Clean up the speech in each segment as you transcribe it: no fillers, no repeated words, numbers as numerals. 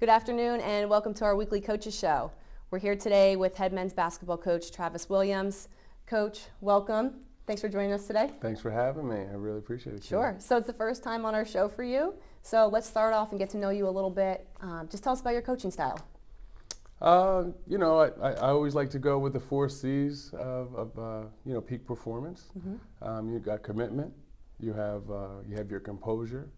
Good afternoon and welcome to our weekly coaches show. We're here today with head men's basketball coach Travis Williams. Coach, welcome. Thanks for joining us today. Thanks for having me. I really appreciate it. Sure. So it's the first time on our show for you. So let's start off and get to know you a little bit. Just tell us about your coaching style. I always like to go with the 4 C's of peak performance. You've got commitment. You have your composure.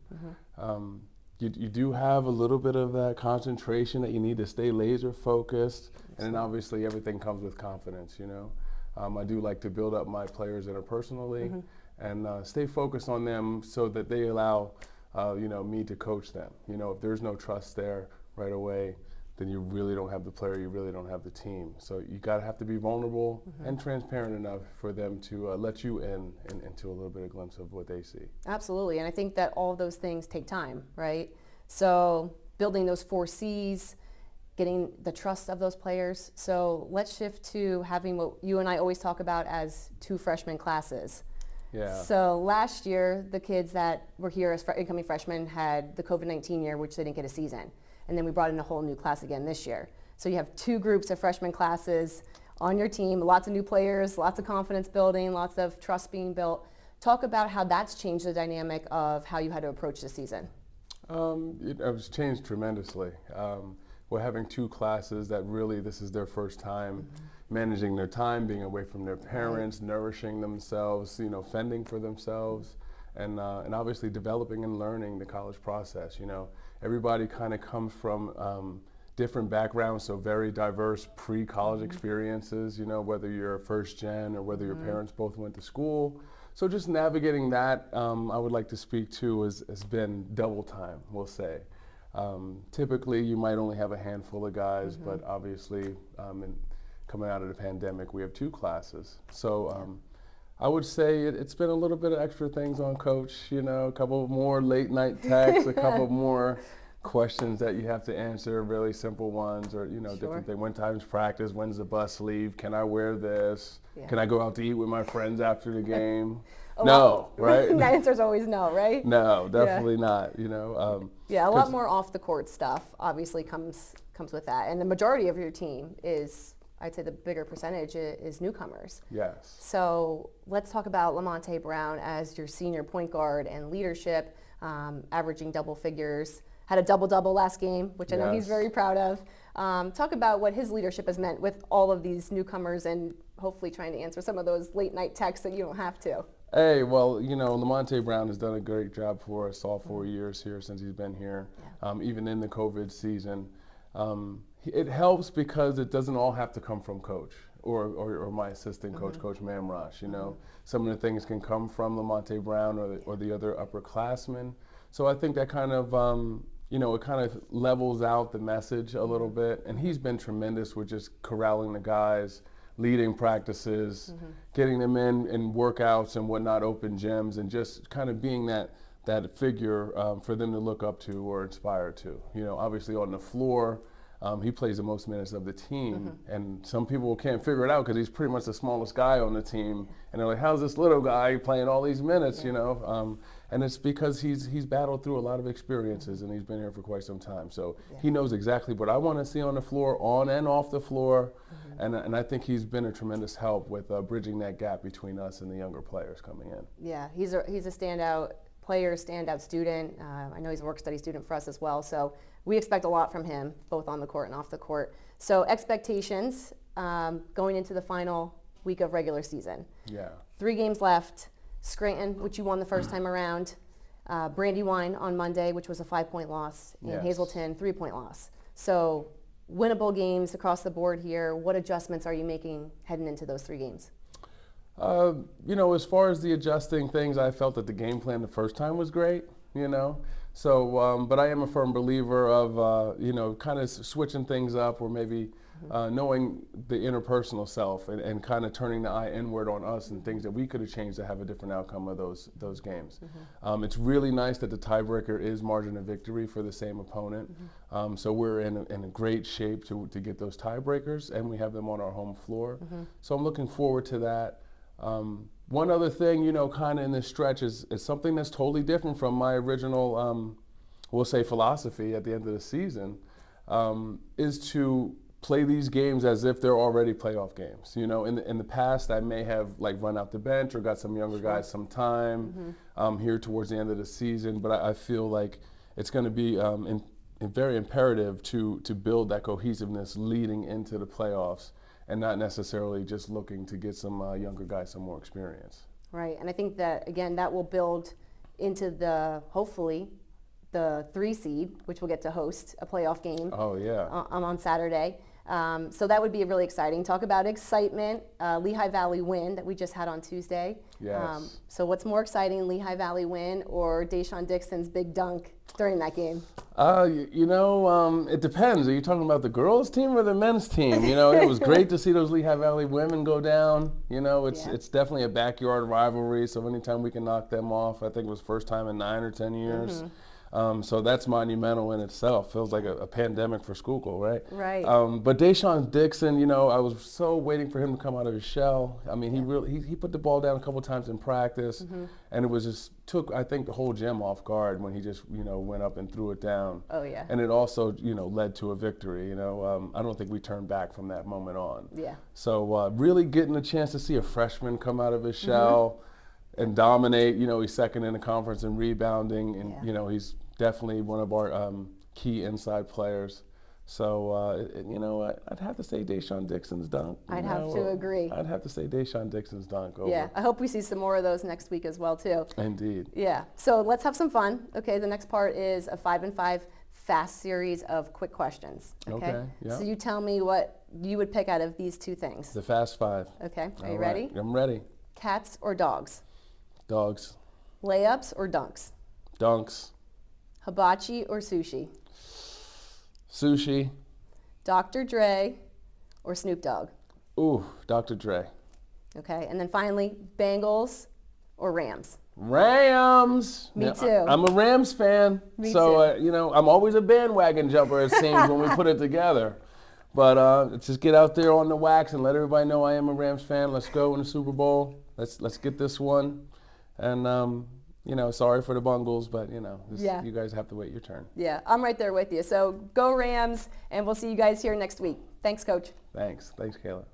You do have a little bit of that concentration that you need to stay laser focused, and then obviously everything comes with confidence. I do like to build up my players interpersonally and stay focused on them so that they allow me to coach them. If there's no trust there right away, then you really don't have the player, you really don't have the team. So you have to be vulnerable and transparent enough for them to let you in and into a little bit of glimpse of what they see. Absolutely, and I think that all of those things take time, right? So building those 4 C's, getting the trust of those players. So let's shift to having what you and I always talk about as 2 freshman classes. Yeah. So last year, the kids that were here as incoming freshmen had the COVID-19 year, which they didn't get a season. And then we brought in a whole new class again this year. So you have 2 groups of freshman classes on your team, lots of new players, lots of confidence building, lots of trust being built. Talk about how that's changed the dynamic of how you had to approach the season. It has changed tremendously. We're having 2 classes that really, this is their first time managing their time, being away from their parents, nourishing themselves, fending for themselves, and obviously developing and learning the college process. Everybody kind of comes from different backgrounds, so very diverse pre-college experiences, whether you're a first gen or whether your parents both went to school. So just navigating that, I would like to speak to has been double time, we'll say. Typically, you might only have a handful of guys, but obviously, coming out of the pandemic, we have 2 classes. So I would say it's been a little bit of extra things on Coach, a couple more late night texts, a couple more questions that you have to answer, really simple ones, or different things. When time's practice, when's the bus leave, can I wear this, can I go out to eat with my friends after the game? No, right? The answer's always no, right? No, definitely not, a lot more off the court stuff obviously comes with that, and the majority of your team is, I'd say the bigger percentage is newcomers. Yes. So let's talk about Lamonte Brown as your senior point guard and leadership, averaging double figures, had a double-double last game, which I know he's very proud of. Talk about what his leadership has meant with all of these newcomers and hopefully trying to answer some of those late-night texts that you don't have to. Hey, well, Lamonte Brown has done a great job for us all 4 years here since he's been here, even in the COVID season. It helps because it doesn't all have to come from Coach or my assistant coach, Coach Mamrosh. Some of the things can come from Lamonte Brown or the other upperclassmen. So I think that kind of, it kind of levels out the message a little bit. And he's been tremendous with just corralling the guys, leading practices, getting them in workouts and whatnot, open gyms, and just kind of being that figure for them to look up to or inspire to. Obviously on the floor, he plays the most minutes of the team, and some people can't figure it out because he's pretty much the smallest guy on the team, and they're like, how's this little guy playing all these minutes, and it's because he's battled through a lot of experiences, and he's been here for quite some time, so he knows exactly what I want to see on the floor, on and off the floor, and I think he's been a tremendous help with bridging that gap between us and the younger players coming in. Yeah, he's a standout player, standout student. I know he's a work study student for us as well, so we expect a lot from him, both on the court and off the court. So expectations going into the final week of regular season. Yeah. 3 games left. Scranton, which you won the first time around. Brandywine on Monday, which was a 5-point loss. And Hazleton, 3-point loss. So winnable games across the board here. What adjustments are you making heading into those 3 games? As far as the adjusting things, I felt that the game plan the first time was great, So, but I am a firm believer of, kind of switching things up or maybe knowing the interpersonal self and kind of turning the eye inward on us and things that we could have changed to have a different outcome of those games. It's really nice that the tiebreaker is margin of victory for the same opponent. So we're in a great shape to get those tiebreakers, and we have them on our home floor. So I'm looking forward to that. One other thing, kind of in this stretch is something that's totally different from my original, we'll say, philosophy at the end of the season. is to play these games as if they're already playoff games. You know, in the past, I may have like run out the bench or got some younger guys some time here towards the end of the season, but I feel like it's going to be very imperative to build that cohesiveness leading into the playoffs, and not necessarily just looking to get some younger guys some more experience. Right, and I think that, again, that will build into hopefully, the 3 seed, which will get to host a playoff game on Saturday. So that would be really exciting. Talk about excitement, Lehigh Valley win that we just had on Tuesday. Yes. So what's more exciting, Lehigh Valley win or Deshaun Dixon's big dunk during that game? It depends. Are you talking about the girls' team or the men's team? You know, it was great to see those Lehigh Valley women go down. You know, it's definitely a backyard rivalry, so anytime we can knock them off, I think it was first time in 9 or 10 years. So that's monumental in itself. Feels like a pandemic for Schuylkill, right? Right. But Deshaun Dixon, you know, I was so waiting for him to come out of his shell. I mean, he put the ball down a couple times in practice, and it was just took, I think, the whole gym off guard when he just, you know, went up and threw it down. Oh, yeah. And it also, you know, led to a victory. You know, I don't think we turned back from that moment on. Yeah. So really getting a chance to see a freshman come out of his shell and dominate. You know, he's second in the conference in rebounding, and you know, he's definitely one of our key inside players. So, you know, I'd have to say Deshaun Dixon's dunk. I'd have to agree. I'd have to say Deshaun Dixon's dunk over. Yeah, I hope we see some more of those next week as well, too. Indeed. Yeah, so let's have some fun. Okay, the next part is a 5 and 5 fast series of quick questions. Okay, yeah. So you tell me what you would pick out of these 2 things. The fast 5. Okay, are you All ready? right. I'm ready. Cats or dogs? Dogs. Layups or dunks? Dunks. Hibachi or sushi? Sushi. Dr. Dre or Snoop Dogg? Ooh, Dr. Dre. Okay, and then finally, Bengals or Rams? Rams. Me Yeah, too. I'm a Rams fan. Me so, too. you know, I'm always a bandwagon jumper, it seems, when we put it together. But just get out there on the wax and let everybody know I am a Rams fan. Let's go in the Super Bowl. Let's get this one. And, you know, sorry for the Bungles, but, you know, you guys have to wait your turn. Yeah, I'm right there with you. So go Rams, and we'll see you guys here next week. Thanks, Coach. Thanks, Kayla.